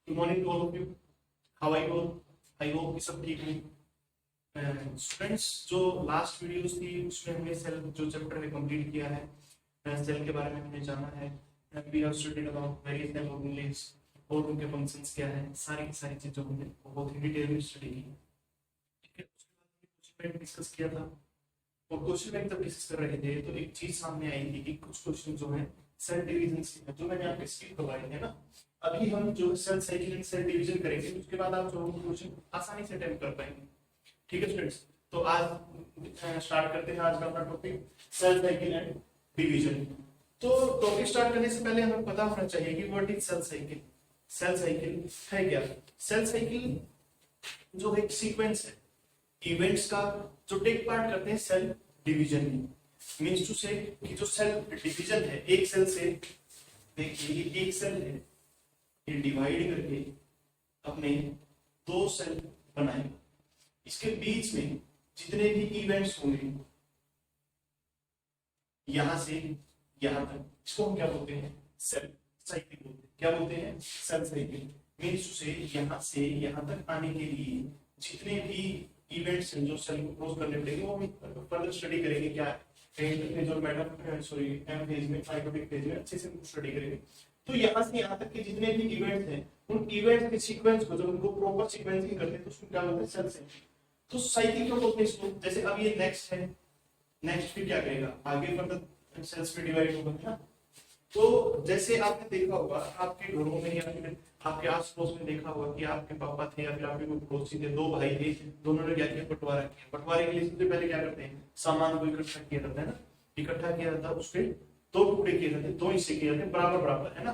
Good morning to all of you. How are you all? I hope कि सब ठीक है। स्टूडेंट्स, जो लास्ट वीडियोस थी उसमें हमने सेल जो चैप्टर है कंप्लीट किया है। सेल के बारे में हमने जाना है। We have studied about various cell organelles और उनके फंक्शंस क्या है, सारी की सारी चीजें हमने बहुत ही डिटेल में स्टडी की। ठीक है, उसके बाद हमने क्वेश्चन बैंक डिस्कस किया था और क्वेश्चन बैंक जब डिस्कस कर रहे थे तो एक चीज सामने आई थी कि कुछ क्वेश्चन जो है सेल डिवीजन से जो मैंने आपको स्किप करवाए थे ना, अभी हम जो cell cycle and cell division करेंगे उसके बाद आप जो क्वेश्चन आसानी से अटेम्प्ट कर पाएंगे। ठीक है स्टूडेंट्स, तो आज स्टार्ट करते हैं आज का अपना topic cell cycle and division. तो टॉपिक स्टार्ट करने से पहले हमें पता होना चाहिए कि what is cell cycle. Cell cycle है क्या? सेल साइकिल जो एक सीक्वेंस है इवेंट्स का जो टेक पार्ट करते हैं सेल डिवीजन में। मींस टू से कि जो सेल डिवीजन है एक सेल से, देखिए ये एक सेल है, ये डिवाइड करके अपने दो सेल बनाएगा। इसके बीच में जितने भी इवेंट्स होंगे यहां से यहां तक, इसको हम क्या बोलते हैं? सेल साइकिल बोलते हैं। क्या बोलते हैं? Cell cycle. मींस टू से यहां तक आने के लिए जितने भी इवेंट्स हैं जो सेल को क्रॉस करने पड़ेंगे वो हम फर्दर स्टडी करेंगे। क्या फेज और मैटर सॉरी एम फेज में, माइटोटिक फेज में अच्छे से स्टडी करेंगे। तो यहाँ से यहाँ तक के जितने भी इवेंट्स हैं उन इवेंट्स के सीक्वेंस को जब उनको प्रॉपर सीक्वेंसिंग करते हैं तो उसको क्या बोलते हैं? Cell cycle. तो साइकिल क्यों बोलते हैं इसको? जैसे अब ये नेक्स्ट है, नेक्स्ट फिर क्या करेगा? आगे फर्दर सेल्स में डिवाइड होगा ना। तो जैसे आपने देखा होगा आपके घरों में या फिर आपके आस पड़ोस में देखा होगा कि आपके पापा थे या फिर आपके कोई पड़ोसी थे, दो भाई थे, दोनों ने क्या किया? बंटवारा किया। बंटवारे के लिए सबसे पहले क्या करते हैं? सामान को इकट्ठा किया जाता है ना। इकट्ठा किया जाता है, उसके दो टुकड़े किए जाते हैं, दो हिस्से किए जाते हैं बराबर बराबर, है ना।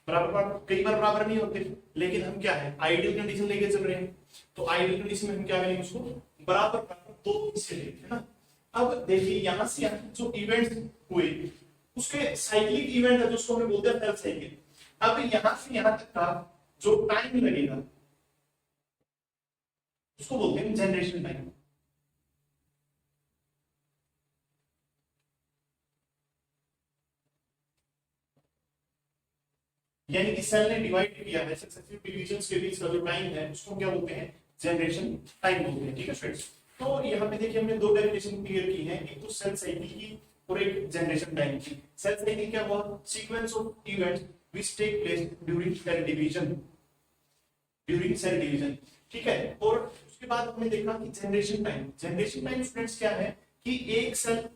बराबर बराबर कई बार बराबर नहीं होते, लेकिन हम क्या है आइडियल कंडीशन लेके चल रहे हैं। तो आइडियल कंडीशन में हम क्या करेंगे? उसको बराबर बराबर दो हिस्से लेंगे, है ना। अब देखिए यहाँ से यहाँ जो इवेंट्स हुए उसके साइक्लिक इवेंट है जिसको हम बोलते हैं सेल साइकिल। अब यहाँ से यहाँ तक का जो टाइम लगेगा उसको बोलते हैं जनरेशन टाइम। यानी कि सेल ने डिवाइड किया है, सक्सेसिव डिवीजन के बीच का जो टाइम है उसको क्या बोलते हैं? जनरेशन टाइम बोलते हैं। ठीक है स्टूडेंट्स, तो यहाँ पे देखिए हमने दो डेफिनेशन क्लियर की है, एक तो सेल साइकिल की और एक जनरेशन टाइम की। सेल साइकिल क्या हुआ? Sequence of events which take place during cell division, during cell division. ठीक है, और उसके बाद हमने देखा कि generation time. Generation time students क्या है कि एक सेल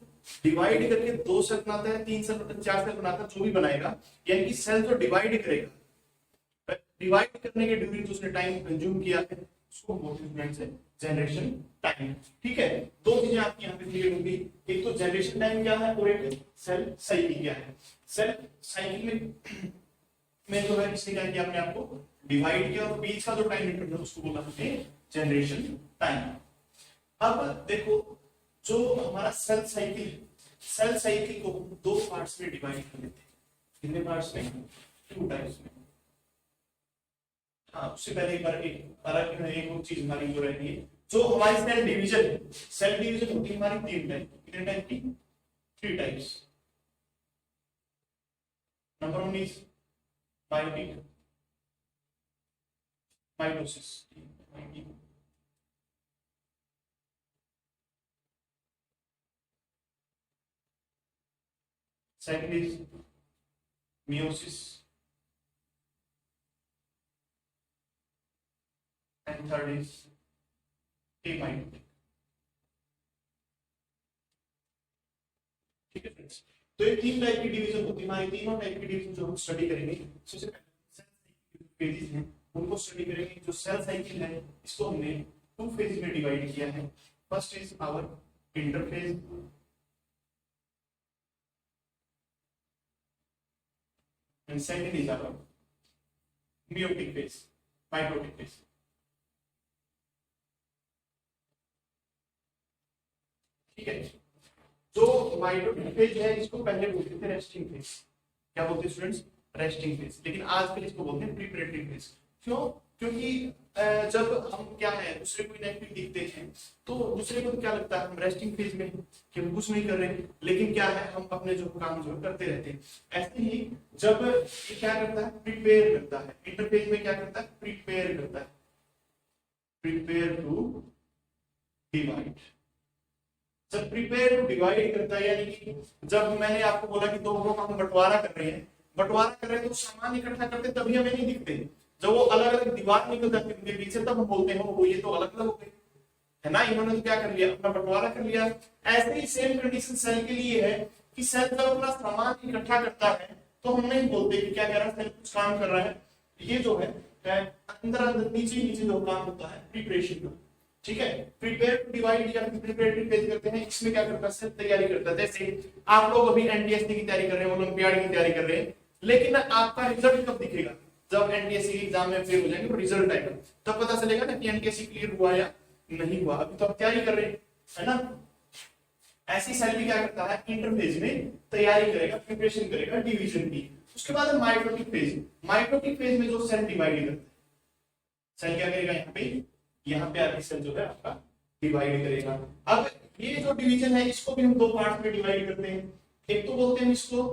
डिवाइड करके दो सेल बनाता है, तीन सेल बनाता है, चार सेल बनाता है, जो भी बनाएगा, यानी कि सेल जो डिवाइड करेगा, डिवाइड करने के ड्यूरिंग जो उसने टाइम कंज्यूम किया है उसको बोलते हैं जनरेशन टाइम। ठीक है, दो चीजें आपकी यहाँ पे क्लियर होंगी, एक तो जनरेशन टाइम क्या है और एक सेल साइकिल क्या है। सेल साइकिल में जो है इसने क्या किया? अपने आप को डिवाइड किया और बीच का जो टाइम इंटरवल उसको बोला हमने जनरेशन टाइम। अब देखो जो हमारा सेल साइकिल है, सेल साइकिल को दो पार्ट्स में डिवाइड कर देते हैं। कितने पार्ट्स में? टू टाइप्स में। हाँ, उससे पहले एक बार एक और चीज हमारी जो रहती है, जो हमारी सेल डिवीजन है, सेल डिवीजन होती है हमारी तीन टाइप। कितने टाइप की? Three types. Number one is biotic, mitosis. Second is meiosis, and third is amitotic। ठीक है फ्रेंड्स, तो ये तीन टाइप की डिवीजन होती है। हमारी तीनों टाइप की डिवीजन जो हम स्टडी करेंगे, सबसे पहले सेल साइकिल फेजेस हैं उनको स्टडी करेंगे। जो सेल साइकिल है इसको हमने टू फेज में डिवाइड किया है। First is our interphase and second is our meiotic phase, mitotic phase। ठीक है, जो माइटोटिक फेज है इसको पहले बोलते थे रेस्टिंग फेज। क्या बोलते हैं स्टूडेंट्स? Resting phase. लेकिन आजकल इसको बोलते हैं प्रिपरेटरी फेज। क्यों? क्योंकि जब हम क्या है दूसरे को इनएक्टिव दिखते हैं तो दूसरे को तो क्या लगता है हम रेस्टिंग फेज में कि हम कुछ नहीं कर रहे, लेकिन क्या है हम अपने जो काम जो करते रहते हैं। ऐसे ही जब ये क्या करता है प्रिपेयर करता है, इंटरफेज में क्या करता है प्रिपेयर करता है, प्रिपेयर टू डिवाइड। जब प्रिपेयर टू डिवाइड करता है यानी कि जब मैंने आपको बोला कि दो लोग हम बंटवारा कर रहे हैं, बंटवारा कर रहे हैं तो सामान इकट्ठा करते तभी हमें नहीं दिखते, जब वो अलग अलग दीवार निकल जाती है उनके पीछे तब हम बोलते हैं वो ये तो अलग अलग हो गए, है ना। इन्होंने तो क्या कर लिया अपना बंटवारा कर लिया। ऐसे ही सेम कंडीशन सेल के लिए है कि सेल जब अपना सामान इकट्ठा करता है तो हम नहीं बोलते कि क्या कर रहा है सेल कुछ काम कर रहा है, ये जो है अंदर अंदर नीचे नीचे जो काम होता है प्रिपरेशन का, ठीक है। प्रिपेयर टू डिवाइड या प्रिपरेटरी फेज करते हैं, इसमें क्या करता है सेल तैयारी करता है। जैसे आप लोग अभी एनटीएससी की तैयारी कर रहे हैं, ओलंपियाड की तैयारी कर रहे हैं, लेकिन आपका रिजल्ट कब दिखेगा जब एनटीएससी के एग्जाम में फेल हो जाएंगे तो रिजल्ट आएगा, तब पता चलेगा ना कि एनटीएससी क्लियर हुआ या नहीं हुआ, अभी तो आप तैयारी कर रहे हैं, है ना। ऐसी सेल भी क्या करता है इंटरफेज में तैयारी करेगा, प्रिपरेशन करेगा डिवीजन की। उसके बाद माइटोटिक फेज, माइटोटिक फेज में जो सेल डिवाइड करता है, सेल क्या करेगा यहाँ पे आके सेल जो है आपका डिवाइड करेगा। अब ये जो डिवीजन है इसको भी हम दो पार्ट में डिवाइड करते हैं, एक तो बोलते हैं इसको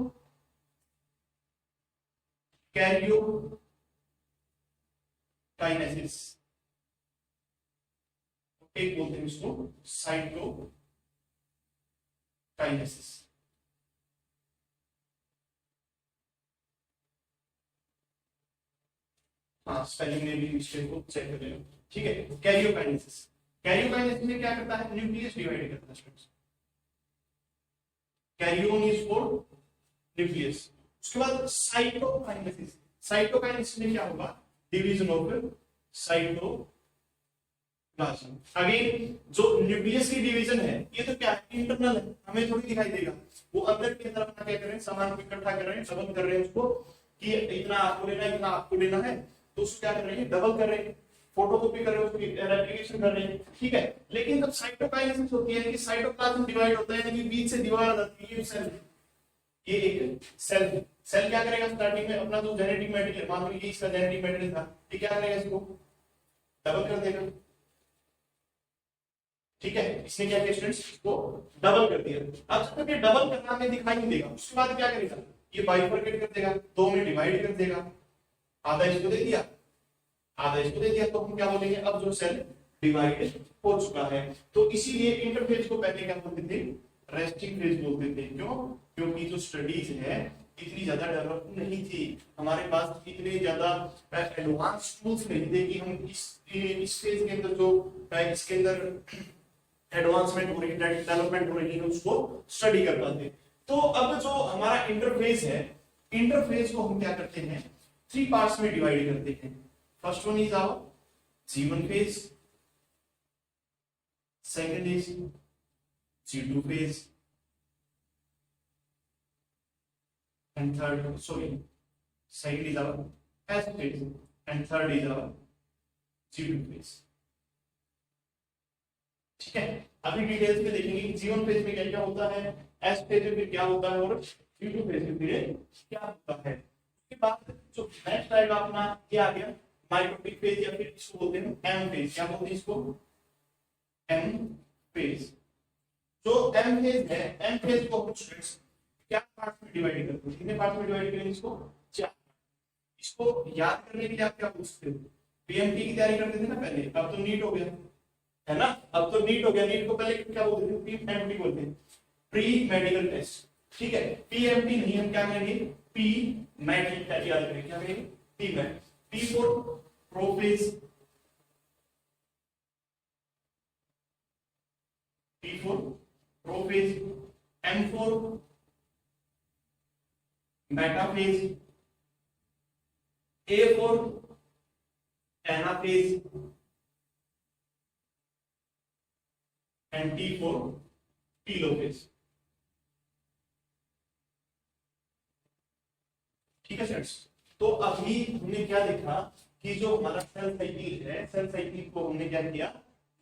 कैरियोकाइनेसिस, एक बोलते हैं इसको साइटोकाइनेसिस। हाँ स्पेलिंग में भी मिस्टेक को चेक कर लेना, ठीक है। कैरियोकाइनेसिस, कैरियोकाइनेसिस में क्या करता है न्यूक्लियस डिवाइड करता है स्टूडेंट्स, कैरियोन इज फॉर न्यूक्लियस। उसके बाद साइटोकाइनेसिस, साइटोकाइनेसिस में क्या होगा डिवीजन ऑफ साइटोप्लाज्म। अगेन जो न्यूक्लियस की डिवीजन है ये तो क्या है इंटरनल है, हमें थोड़ी दिखाई देगा, वो अंदर की तरफ अपना क्या कर रहे हैं सामान को इकट्ठा कर रहे हैं, डबल कर रहे हैं उसको कि इतना आपको लेना है इतना आपको लेना है, तो उसको क्या कर रहे हैं डबल कर रहे हैं, फोटोकॉपी कर रहे हैं, उसकी रेप्लिकेशन कर रहे हैं, ठीक है। लेकिन जब साइटोकाइनेसिस होती है कि साइटोप्लाज्म डिवाइड होता है यानी कि बीच से दीवार आ जाती है, ये एक सेल, सेल क्या करेगा स्टार्टिंग में अपना जो जेनेटिक मटेरियल, मान लो ये इसका जेनेटिक मटेरियल था, ये क्या करेगा इसको डबल कर देगा, ठीक है। इसने क्या किया स्टूडेंट्स इसको डबल कर दिया। अब जब तक ये डबल करना हमें दिखाई नहीं देगा, उसके बाद क्या करेगा ये बाइफरकेट कर देगा, दो में डिवाइड कर देगा, आधा इसको दे दिया आधा इसको दे दिया, तो हम क्या बोलेंगे अब जो सेल डिवाइड हो चुका है। तो इसीलिए इंटरफेज को पहले क्या बोलते थे रेस्टिंग फेज बोलते थे, क्यों क्योंकि जो स्टडीज है इतनी ज्यादा डेवलप नहीं थी, हमारे पास इतने ज्यादा एडवांस टूल्स नहीं थे कि हम इस फेज के अंदर जो इसके अंदर एडवांसमेंट हो रही है डेवलपमेंट हो रही है उसको स्टडी कर पाते। तो अब जो हमारा इंटरफेज है, इंटरफेज को हम क्या करते हैं थ्री पार्ट्स में डिवाइड करते हैं। First one is our G1 phase, second is G2 phase, and second is our S phase, and third is our G2 phase। ठीक है, अभी डिटेल्स में देखेंगे कि G1 फेज में क्या क्या होता है, S फेज में क्या होता है और G2 फेज में क्या होता है। उसके बाद जो नेक्स्ट आएगा अपना क्या आ गया माइटोटिक फेज, या फिर इसको बोलते हैं एम फेज। क्या बोलते हैं इसको एम फेज। जो एम फेज है, एम फेज को हम स्टूडेंट्स क्या पार्ट्स में डिवाइड करते हैं, कितने पार्ट्स में डिवाइड करेंगे इसको चार। इसको याद करने के लिए आप क्या पूछते हो पीएमटी की तैयारी करते थे ना पहले, अब तो नीट हो गया है ना, अब तो नीट हो गया। नीट को पहले क्या बोलते थे पीएमटी बोलते हैं प्री मेडिकल टेस्ट, ठीक है। पीएमटी नहीं हम क्या करेंगे पी मेट याद करेंगे, क्या करेंगे P mat. P for prophase, P for prophase, M for metaphase, A for anaphase, and T for telophase। ठीक है फ्रेंड्स, तो अभी हमने क्या देखा कि जो हमारा सेल साइकिल है, सेल साइकिल को हमने क्या किया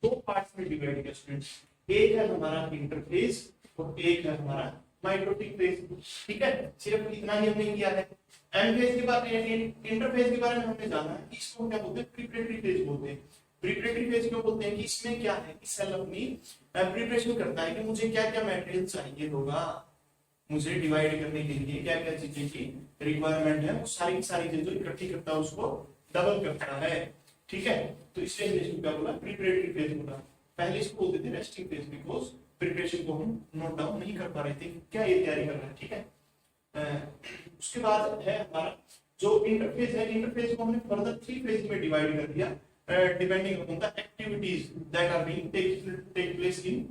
दो पार्ट्स में डिवाइड किया स्टूडेंट्स। एक है हमारा इंटरफेज और एक है हमारा माइटोटिक फेज। ठीक है, सिर्फ इतना ही हमने किया है। एम फेज के बारे में, इंटरफेज के बारे में हमने जाना है, इसको क्या बोलते हैं, प्रिपरेटरी फेज बोलते हैं। प्रिपरेटरी फेज क्यों बोलते हैं कि इसमें क्या है कि सेल अपनी प्रिपरेशन करता है कि मुझे क्या क्या मटेरियल चाहिए होगा, मुझे डिवाइड करने के लिए क्या क्या चीजें की रिक्वायरमेंट है, वो सारी की सारी चीजें इकट्ठी करता है, उसको डबल करता है। ठीक है, तो इसलिए हमने इसको क्या बोला, प्रिपरेटरी फेज बोला। पहले इसको बोलते थे रेस्टिंग फेज, बिकॉज प्रिपरेशन को हम नोट डाउन नहीं कर पा रहे थे क्या ये तैयारी कर रहा है। ठीक है, उसके बाद है हमारा जो इंटरफेज है, इंटरफेज को हमने फर्दर 3 फेज में डिवाइड कर दिया, depending upon the activities that are being take place in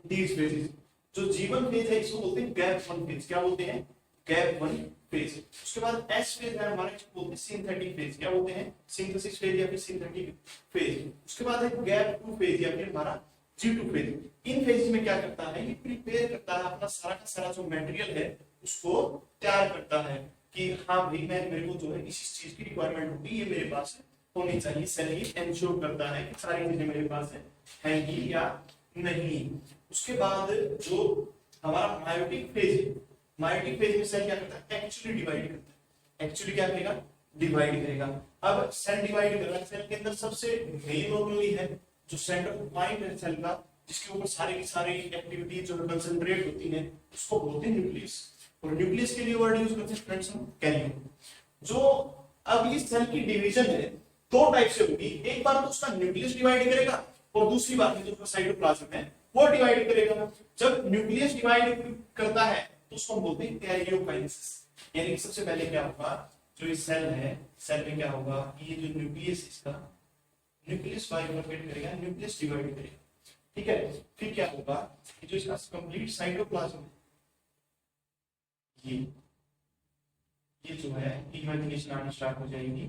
these phases. जो जीवन फेज है इसको बोलते हैं गैप 1 फेज। क्या बोलते हैं, गैप 1 फेज। उसके बाद एस फेज है हमारा, इसको बोलते हैं सिंथेटिक फेज। क्या बोलते हैं, सिंथेसिस फेज या फिर सिंथेटिक फेज। उसके बाद है गैप 2 फेज या फिर हमारा G2 फेज। इन फेज में क्या करता है, ये प्रिपेयर करता है अपना सारा का सारा जो मटेरियल है उसको तैयार करता है कि हाँ भाई मेरे को जो है इस चीज की रिक्वायरमेंट होगी, ये मेरे पास होनी चाहिए। सेल ही एंश्योर करता है कि सारी चीजें मेरे पास है ही या नहीं। उसके बाद जो हमारा मायोटिक फेज है, मायोटिक फेज में सेल क्या करता है, एक्चुअली डिवाइड करता है। एक्चुअली क्या करेगा, डिवाइड करेगा। अब सेल डिवाइड कर रहा है, सेल के अंदर सबसे मेन नॉर्मली है जो सेंट्रल पॉइंट है सेल का, जिसके ऊपर सारी की सारी एक्टिविटी जो कंसंट्रेट होती है, उसको बोलते हैं न्यूक्लियस। और न्यूक्लियस के लिए वर्ड यूज करते हैं फ्रेंड्स हम कैरियन। जो अब इस सेल की डिवीजन है दो टाइप से होगी, एक बार तो उसका न्यूक्लियस डिवाइड करेगा और दूसरी बात में जो उसका साइटोप्लाज्म है वो डिवाइड करेगा। जब न्यूक्लियस डिवाइड करता है तो उसको हम बोलते हैं कैरियोकाइनेसिस। यानी सबसे पहले क्या होगा, जो ये सेल है, सेल में क्या होगा, ये जो न्यूक्लियस इसका न्यूक्लियस बाइफरकेट करेगा, न्यूक्लियस डिवाइड करेगा। ठीक है, फिर क्या होगा कि जो इसका कंप्लीट साइटोप्लाज्म है, ये जो है इमेजिनेशन आनी स्टार्ट हो जाएगी।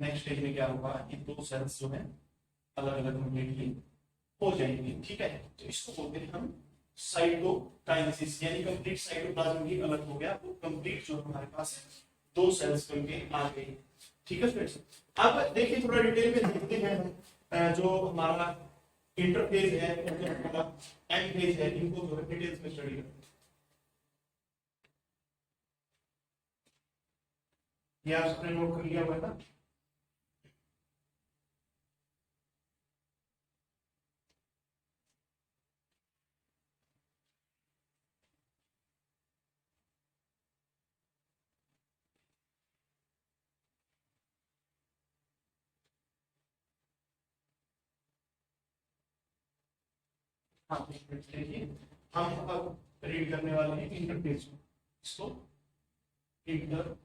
नेक्स्ट स्टेज में क्या होगा, ये दो सेल्स जो है अलग अलग कंप्लीटली हो जाएंगे। ठीक है, तो इसको बोलते हैं हम साइटोकाइनेसिस, यानी कंप्लीट साइटोप्लाज्म भी अलग हो गया, वो कंप्लीट जो हमारे पास है दो सेल्स बनके आ गए। ठीक है फ्रेंड्स, अब देखिए थोड़ा डिटेल में देखते हैं हम जो हमारा इंटरफेज है और जो हमारा एम फेज है, इनको जो है डिटेल्स में स्टडी करते हैं। ये आपने नोट कर लिया हुआ है ना। हाँ, देखिए हम अब रीड करने वाले हैं इंटरफेस को। इसको इंटरफेस,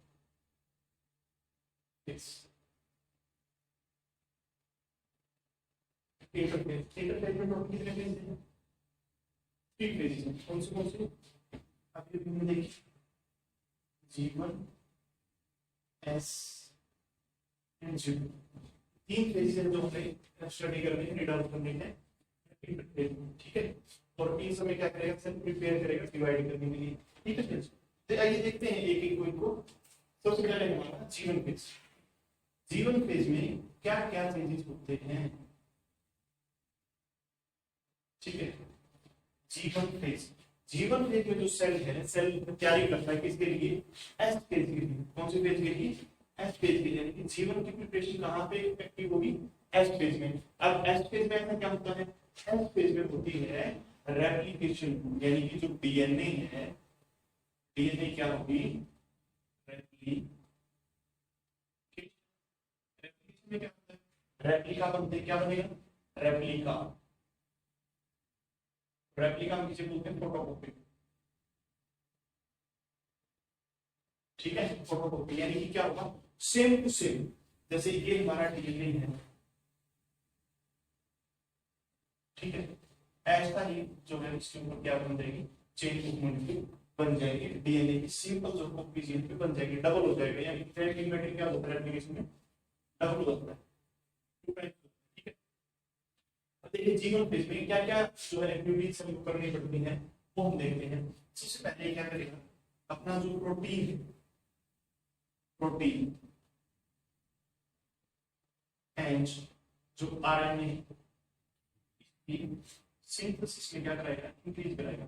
इंटरफेस में टोटल कितने पेज हैं, 3 पेज हैं। कौन से अभी हमने देखी, G1 S and G2, 3 page हैं जो हमें स्टडी करने हैं, रीड आउट करने हैं इंटरफेस में। ठीक है, और इन समय क्या करेगा, सेल प्रिपेयर करेगा डिवाइड करने के लिए। ठीक है, तो आइए देखते हैं एक एक को। सबसे पहले हमारा जीवन फेज। जीवन फेज में क्या क्या चेंजेस होते हैं। ठीक है, जीवन फेज, जीवन फेज में जो सेल है, सेल तैयारी करता है किसके लिए, एस फेज के लिए। कौन से फेज के लिए, एस फेज के लिए। यानी कि जीवन की प्रिपरेशन कहाँ पे एक्टिव होगी, एस फेज में। अब एस फेज में ऐसा क्या होता है, एस फेज में होती है रेप्लिकेशन, यानी कि जो डीएनए है, डीएनए क्या होगी, रेप्लिकेशन में क्या होता है, रेप्लिका बनते, क्या बनेगा, रेप्लिका। रेप्लिका में किसे बोलते हैं, फोटोकॉपी। ठीक है, फोटोकॉपी यानी कि क्या होगा, सेम टू सेम। जैसे ये हमारा डीएनए है, ठीक है, ऐसा ही जो है इसके ऊपर क्या बन जाएगी, चेन मूवमेंट बन जाएगी, डीएनए की सिंपल जो कॉपी चेन पे बन जाएगी, डबल हो जाएगा। यानी थ्रेडिंग में क्या होता है, एप्लीकेशन में डबल होता है। ठीक है, अब देखिए जीवन फेज में क्या क्या जो है एक्टिविटीज हमको करनी पड़ती है वो हम देखते हैं। सबसे पहले क्या करेगा, अपना जो प्रोटीन है, प्रोटीन एंड जो आरएनए सिंथेसिस में क्या कराएगा, इंक्रीज कराएगा।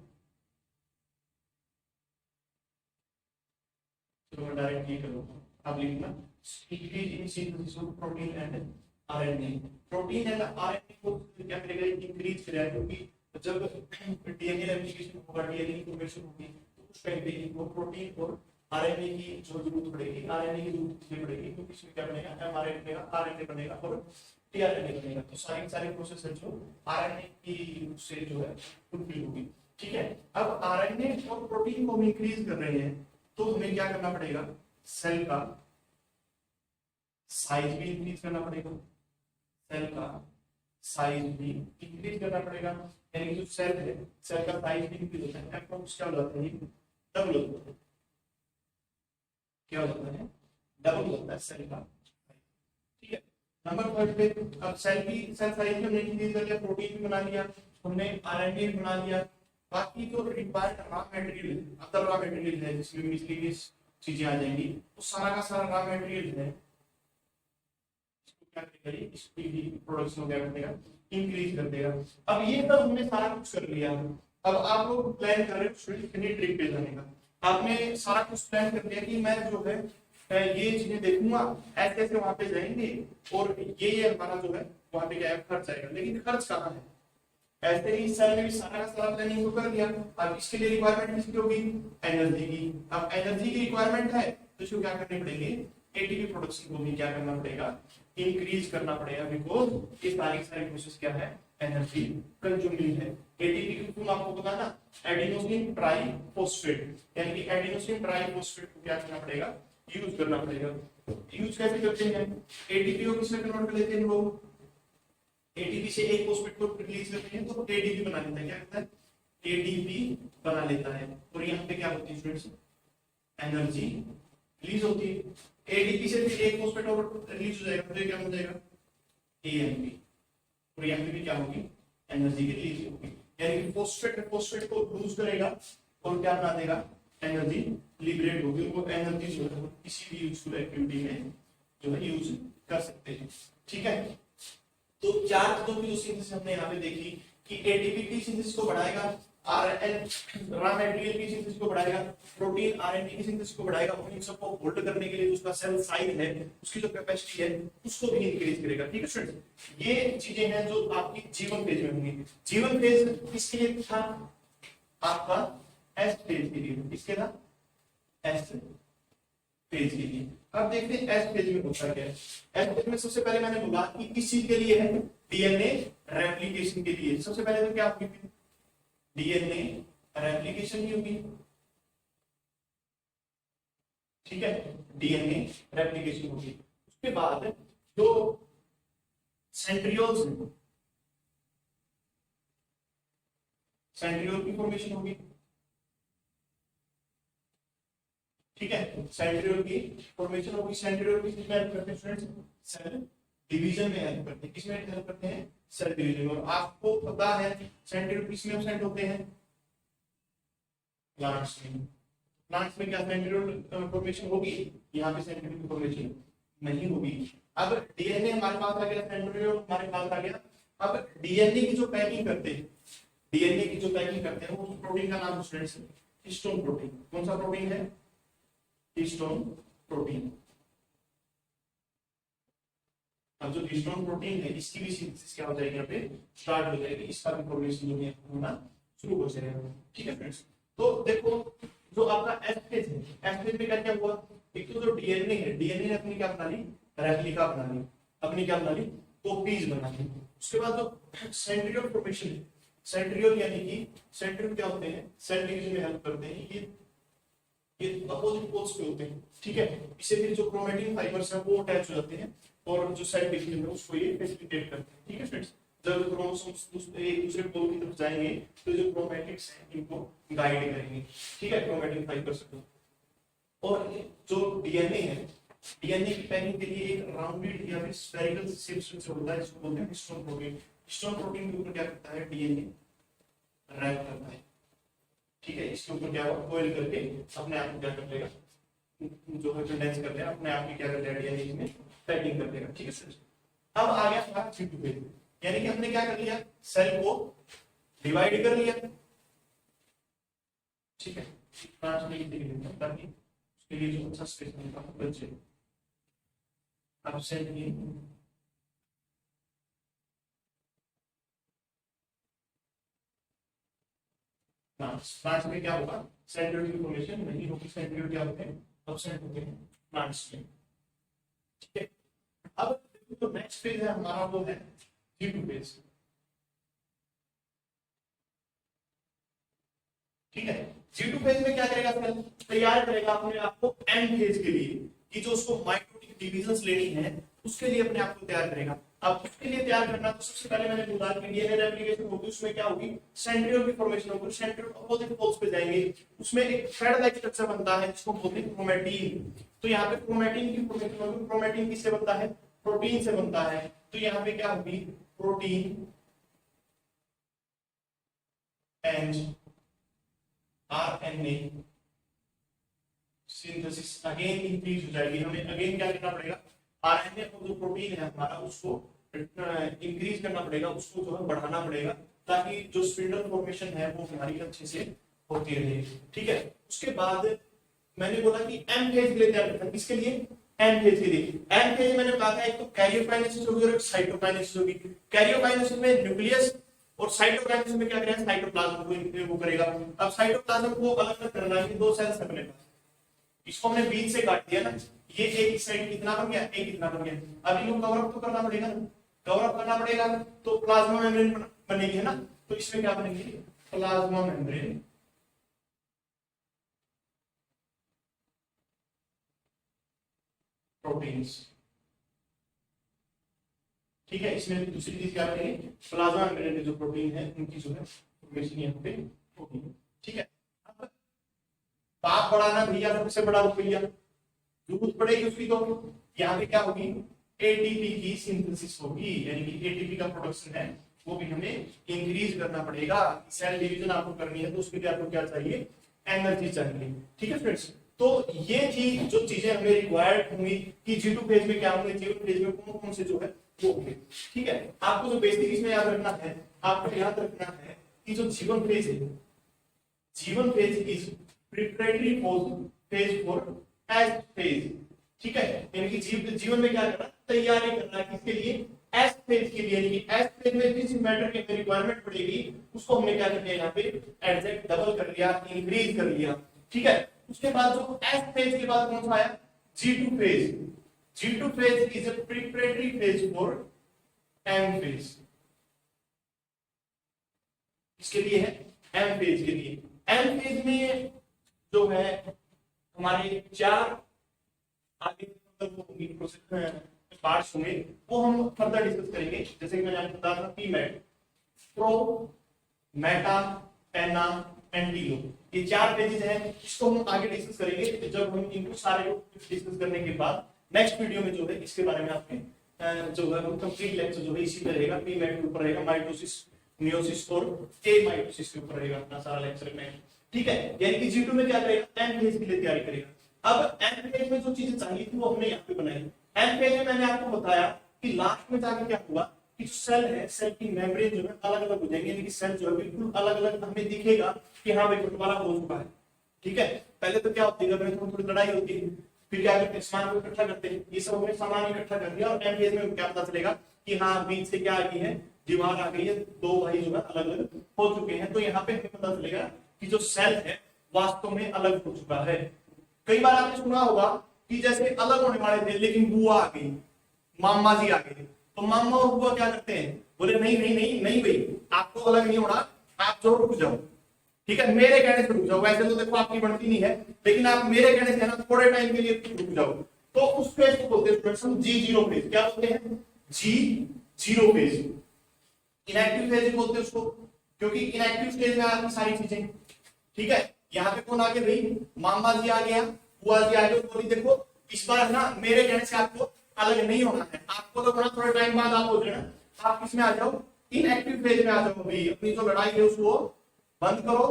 तो मैं डायरेक्ट ये करूंगा, आप लिखना increase in synthesis of protein and RNA. Protein and RNA को क्या करेगा, इंक्रीज करेगा, क्योंकि जब डीएनए रेप्लिकेशन होगा, डीएनए फॉर्मेशन होगी, तो उस टाइम पे इनको प्रोटीन और आरएनए की जो जरूरत पड़ेगी, आरएनए की जरूरत इसलिए पड़ेगी क्योंकि इसमें क्या बनेगा, एमआरएनए बनेगा, आरएनए बनेगा और टीआरएनए बनेगा। तो सारी प्रोसेस है जो आरएनए की से जो है फुलफिल होगी। ठीक है, अब आरएनए और प्रोटीन को हम इंक्रीज कर रहे हैं तो हमें क्या करना पड़ेगा, सेल का साइज भी इंक्रीज करना पड़ेगा, सेल का साइज भी इंक्रीज करना पड़ेगा। यानी जो सेल है, सेल का साइज भी इंक्रीज होता है, अप्रोक्स क्या हो जाता है, डबल होता है। क्या होता है, डबल होता है सेल का। ठीक है, नंबर थर्ड पे अब सेल साइज भी हमने इंक्रीज कर लिया, प्रोटीन भी बना लिया हमने, आरएनए भी बना लिया। बाकी जो रिक्वायर्ड रॉ मटेरियल है, अदर रॉ मटेरियल है जिसमें मिसलिनियस चीजें आ जाएंगी, वो सारा का सारा रॉ मटेरियल है, इसकी भी प्रोडक्शन हो गया, इंक्रीज कर देगा। अब ये सब हमने सारा कुछ कर लिया। अब आप लोग प्लान कर रहे हो कितनी ट्रिप पे जाने का, आपने सारा कुछ प्लान कर लिया कि मैं जो है ये चीजें देखूंगा, ऐसे ऐसे वहां पे जाएंगे और ये हमारा जो है वहां पे क्या है, खर्च आएगा। लेकिन खर्च कहाँ है, ऐसे ही सर ने भी सारा का सारा प्लानिंग को कर लिया। अब इसके लिए रिक्वायरमेंट किसकी होगी, एनर्जी की। अब एनर्जी की रिक्वायरमेंट है तो इसको क्या करनी पड़ेगी, एटीपी प्रोडक्शन को भी क्या करना पड़ेगा, इंक्रीज करना पड़ेगा, बिकॉज ये सारी प्रोसेस क्या है, एनर्जी कंज्यूमिंग है। एटीपी की फुल आपको पता है ना, एडिनोसिन ट्राइफॉस्फेट, यानी कि एडिनोसिन ट्राइफॉस्फेट को क्या करना पड़ेगा, यूज करना पड़ेगा। यूज कैसे करते हैं, एटीपी को किसमें कन्वर्ट कर लेते हैं लोग, एटीपी से एक फॉस्फेट को रिलीज करते हैं तो एडीपी बना लेता है। क्या कहता है, एडीपी बना लेता है। और यहाँ पे क्या होती है स्टूडेंट्स, एनर्जी रिलीज होती है। एडीपी से फिर एक फॉस्फेट और रिलीज हो जाएगा तो क्या हो जाएगा, एएमपी। और यहाँ पे भी क्या होगी, एनर्जी की रिलीज होगी। यानी कि फॉस्फेट को लूज करेगा और क्या बना देगा, एनर्जी लिबरेट होगी। वो एनर्जी जो है किसी भी यूजफुल एक्टिविटी में जो है यूज कर सकते हैं। ठीक है, तो चार चीजों की जो सिंथेसिस हमने यहाँ पे देखी कि एटीपी की सिंथेसिस को बढ़ाएगा, आरएन रॉ मटेरियल की सिंथेसिस को बढ़ाएगा, प्रोटीन आरएनए की सिंथेसिस को बढ़ाएगा, और इन सबको होल्ड करने के लिए उसका सेल साइज है, उसकी जो कैपेसिटी है उसको भी इंक्रीज करेगा। ठीक है स्टूडेंट्स, ये चीजें हैं जो आपकी जीवन फेज में होंगी। जीवन फेज किसके लिए था, आपका एस फेज के लिए। किसके था, एस फेज के लिए। अब देखते हैं एस फेज में होता क्या है। एस फेज में सबसे पहले मैंने बोला कि किस चीज के लिए है, डीएनए रेप्लिकेशन के लिए। सबसे पहले तो क्या होगी, डीएनए रेप्लिकेशन ही होगी। ठीक है, डीएनए रेप्लिकेशन होगी। उसके बाद जो सेंट्रियोल्स हैं, सेंट्रियोल की फॉर्मेशन होगी। ठीक है, सेंट्रियोल की फॉर्मेशन होगी। सेंट्रियोल किसमें हेल्प करते हैं स्टूडेंट्स, सेल डिवीजन में हेल्प करते हैं। किसमें हेल्प करते हैं, सेल डिवीजन। और आपको पता है सेंट्रियोल किसमें एब्सेंट होते हैं, प्लांट्स में। प्लांट्स में क्या सेंट्रियोल फॉर्मेशन होगी, यहाँ पे सेंट्रियोल की फॉर्मेशन नहीं होगी। अब डीएनए हमारे पास आ गया, सेंट्रियोल हमारे पास आ गया। अब डीएनए की जो पैकिंग करते हैं, डीएनए की जो पैकिंग करते हैं, वो प्रोटीन का नाम स्टूडेंट्स हिस्टोन प्रोटीन। कौन सा प्रोटीन है, हिस्टोन प्रोटीन। अब जो हिस्टोन प्रोटीन है इसकी भी सिंथेसिस क्या हो जाएगी, यहाँ पे स्टार्ट हो जाएगी। इसका भी फॉर्मेशन जो है होना शुरू हो जाएगा। ठीक है फ्रेंड्स, तो देखो जो आपका एस फेज है, एस फेज में क्या क्या हुआ, एक तो जो डीएनए है, डीएनए ने अपनी क्या बना ली, रेप्लिका बना ली, अपनी क्या बना ली, कॉपीज बना ली। उसके बाद जो सेंट्रियोल फॉर्मेशन है, सेंट्रियोल यानी कि सेंट्रियोल क्या होते हैं, सेल डिवीजन में हेल्प करते हैं। ये अपोजिट पोल्स पे होते हैं। ठीक है, इससे फिर जो क्रोमेटिन फाइबर्स हैं वो अटैच हो जाते हैं और जो सेल डिवीजन है उसको ये फैसिलिटेट करते हैं। ठीक है फ्रेंड्स, जब क्रोमोसोम्स एक दूसरे पोल की तरफ जाएंगे तो जो क्रोमैटिड्स हैं इनको गाइड करेंगे। ठीक है, क्रोमेटिन फाइबर्स को। और जो डीएनए है, डीएनए की पैकिंग के लिए एक राउंडेड या फिर स्फेरिकल शेप स्ट्रक्चर होता है जिसको बोलते हैं हिस्टोन प्रोटीन। हिस्टोन प्रोटीन के ऊपर क्या करता है, डीएनए रैप करता है। ठीक है, इसके ऊपर क्या होगा, कोयल करके अपने आप को क्या कर लेगा, जो है कंडेंस कर लेगा, अपने आप ही क्या कर लेगा, डीएनए इसमें पैकिंग कर लेगा। ठीक है सर, अब आ गया हमारा G2 फेज। यानी कि हमने क्या कर लिया, सेल को डिवाइड कर लिया। ठीक है, ताकि उसके लिए जो अच्छा स्पेस मिलता है बच्चे अब सेट ये प्लांट्स में क्या होगा, सेंट्रियोल की फॉर्मेशन नहीं होगी। सेंट्रियोल क्या होते हैं, एब्सेंट होते हैं प्लांट्स में। ठीक है, अब जो नेक्स्ट फेज है हमारा वो है G2 फेज। ठीक है, G2 फेज में क्या करेगा, फिर तैयार करेगा अपने आप को एन फेज के लिए, कि जो उसको माइक्रो डिविजन्स लेनी है उसके लिए अपने आप को तैयार करेगा। अब उसके लिए तैयार करना तो सबसे पहले मैंने बोला कि डीएनए रेप्लिकेशन होगी, उसमें क्या होगी, सेंट्रियोल की फॉर्मेशन होगी। सेंट्रियोल अपोजिट पोल्स पे जाएंगे, उसमें एक थ्रेड लाइक स्ट्रक्चर बनता है जिसको बोलते हैं क्रोमैटिन। तो यहाँ पे क्रोमैटिन की फॉर्मेशन होगी। क्रोमैटिन किससे बनता है, प्रोटीन से बनता है। तो यहाँ पे क्या होगी, protein and RNA synthesis again increase हो जाएगी। हमें अगेन क्या करना पड़ेगा, आरएनए और जो प्रोटीन है हमारा उसको इंक्रीज करना पड़ेगा, उसको जो है बढ़ाना पड़ेगा, ताकि जो स्पिंडल फॉर्मेशन है वो हमारी अच्छे से होती रहे। ठीक है, उसके बाद मैंने बोला कि एम फेज के लिए तैयार करना। किसके लिए, एम फेज के लिए। एम फेज मैंने कहा था एक तो कैरियोकाइनेसिस होगी और एक साइटोकाइनेसिस होगी। कैरियोकाइनेसिस में न्यूक्लियस और साइटोकाइनेसिस में क्या करेगा, साइटोप्लाज्म को वो करेगा। अब साइटोप्लाज्म को अलग अलग करना है, दो सेल्स अपने पास, इसको हमने बीच से काट दिया ना, ये एक साइड कितना बन गया, एक कितना बन गया। अब इनको कवर अप तो करना पड़ेगा ना, कवर अप करना पड़ेगा तो प्लाज्मा मेम्ब्रेन बनेगी है ना। तो इसमें क्या बनेगी, प्लाज्मा मेम्ब्रेन प्रोटीन्स। ठीक है, इसमें दूसरी चीज क्या करेंगे, प्लाज्मा मेम्ब्रेन के जो प्रोटीन है उनकी जो है फॉर्मेशन यहाँ पे होगी। ठीक है, अब पाप बढ़ाना भैया सबसे बड़ा रुपया, जरूरत पड़ेगी उसकी। तो यहाँ पे क्या होगी, एटीपी की सिंथेसिस होगी, यानी कि एटीपी का प्रोडक्शन है वो भी हमें इंक्रीज करना पड़ेगा। सेल डिवीजन आपको करनी है तो उसके लिए आपको क्या चाहिए, एनर्जी चाहिए। ठीक है फ्रेंड्स, तो ये थी जो चीजें हमें रिक्वायर्ड होंगी कि G2 फेज में क्या होंगे, G1 फेज में कौन कौन से जो है वो होंगे। ठीक है, आपको जो बेसिक इसमें याद रखना है, आपको याद रखना है कि जो G1 फेज है, G1 phase is preparatory phase for S phase. ठीक है, यानी कि जीवन में क्या करना, तैयारी करना है किसके लिए, एस फेज के लिए। यानी कि एस फेज में जिस मैटर की रिक्वायरमेंट पड़ेगी उसको हमने क्या कर दिया, यहाँ पे एडजेक्ट डबल कर लिया, इंक्रीज कर लिया। ठीक है, उसके बाद जो एस फेज के बाद कौन सा आया, G2 phase. G2 phase is a preparatory phase for M phase. इसके लिए है एम फेज के लिए। एम फेज में जो है हमारे चार आगे पार्ट्स होंगे, वो हम फर्दर डिस्कस करेंगे। जैसे कि मैंने आपको बताया था, पीमेट, प्रो, मेटा, पेना, एंटीलो, ये चार पेजेस हैं। इसको हम आगे डिस्कस करेंगे जब हम इनको सारे डिस्कस करने के बाद नेक्स्ट वीडियो में जो है इसके बारे में आपके जो है कंप्लीट लेक्चर जो है इसी पे रहेगा। पीमेट के ऊपर रहेगा, माइटोसिस, मियोसिस और एमाइटोसिस के ऊपर रहेगा अपना सारा लेक्चर में। ठीक है, यानी कि G2 में क्या करेगा, एम फेज के लिए तैयारी करेगा। अब एम फेज में जो चीजें चाहिए थी वो हमने यहाँ पे बनाई। एम फेज में मैंने आपको बताया कि लास्ट में जाके क्या हुआ कि जो सेल है, सेल की मेम्ब्रेन जो है अलग अलग हो जाएंगे, यानी कि सेल जो है बिल्कुल अलग अलग हमें दिखेगा कि हाँ भाई बंटवारा हो चुका है। ठीक है, पहले तो क्या होती है, थोड़ी लड़ाई होती है, फिर क्या करते हैं, सामान को इकट्ठा करते हैं। ये सब हमने सामान इकट्ठा कर दिया और एम फेज में क्या पता चलेगा कि हाँ बीच से क्या आ गई है, दीवार आ गई है, दो भाई जो है अलग अलग हो चुके हैं। तो यहाँ पे हमें पता चलेगा कि जो सेल है वास्तव में अलग हो चुका है। कई बार आपने सुना होगा कि जैसे अलग होने वाले थे लेकिन बुआ आ गई, मामा जी आ गए, तो मामा और बुआ क्या करते हैं, बोले नहीं नहीं नहीं नहीं भाई आपको अलग नहीं होना, आप जो रुक जाओ। ठीक है, मेरे कहने से रुक जाओ। वैसे तो देखो आपकी बनती नहीं है, लेकिन आप मेरे कहने से है ना थोड़े टाइम के लिए रुक जाओ। तो उस फेज को बोलते हैं G0 फेज। क्या बोलते हैं, G0 फेज। इनएक्टिव फेज बोलते हैं उसको, क्योंकि इनएक्टिव स्टेज में आती सारी चीजें। ठीक है, यहाँ पे कौन आ गया भाई, मामा जी आ गया, बुआ जी आ गया, बोली देखो इस बार ना मेरे कहने से आपको अलग नहीं होना है, आपको तो बड़ा थोड़ा टाइम बाद आप हो जाए ना, आप किसमें आ जाओ, इनएक्टिव फेज में आ जाओ भाई। अपनी जो लड़ाई है उसको बंद करो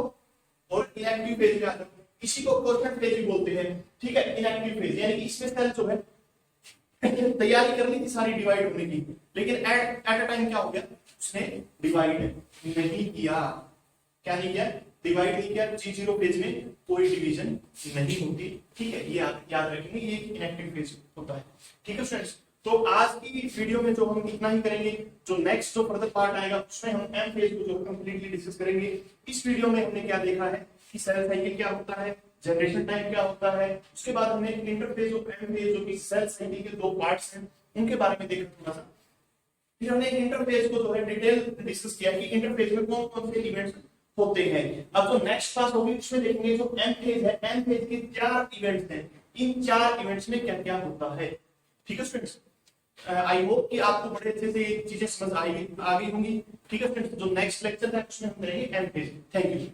और इनएक्टिव फेज में आ जाओ। इसी को कोर्सेंट फेज भी बोलते हैं। ठीक है, इनएक्टिव फेज यानी कि इसमें सेल जो है तैयारी कर ली थी सारी डिवाइड होने की, लेकिन एट अ टाइम क्या हो गया, उसने डिवाइड नहीं किया। क्या नहीं किया, डिवाइड नहीं किया, G0 फेज में कोई डिवीजन नहीं होती। ठीक है, ये याद रखेंगे, ये इनएक्टिव फेज होता है। ठीक है स्टूडेंट्स, तो आज की वीडियो में जो हम इतना ही करेंगे, जो नेक्स्ट जो फर्दर पार्ट आएगा उसमें हम एम फेज को जो कंप्लीटली डिस्कस करेंगे। इस वीडियो में हमने क्या देखा है कि सेल साइकिल क्या होता है, जनरेशन टाइम क्या होता है, उसके बाद हमने इंटरफेज ऑफ एम फेज जो कि सेल साइकिल के दो पार्ट्स हैं उनके बारे में देखा थोड़ा सा। फिर हमने इंटरफेज को जो है डिटेल डिस्कस किया कि इंटरफेज में कौन कौन से इवेंट्स होते हैं। अब जो नेक्स्ट क्लास होगी उसमें देखेंगे जो एम फेज है, एम फेज के 4 इवेंट्स हैं, इन 4 इवेंट्स में क्या क्या होता है। ठीक है स्टूडेंट्स, आई होप कि आपको बड़े अच्छे से ये चीजें समझ आ गई होंगी। ठीक है फ्रेंड्स, जो नेक्स्ट लेक्चर है उसमें हम करेंगे एम फेज। Thank you.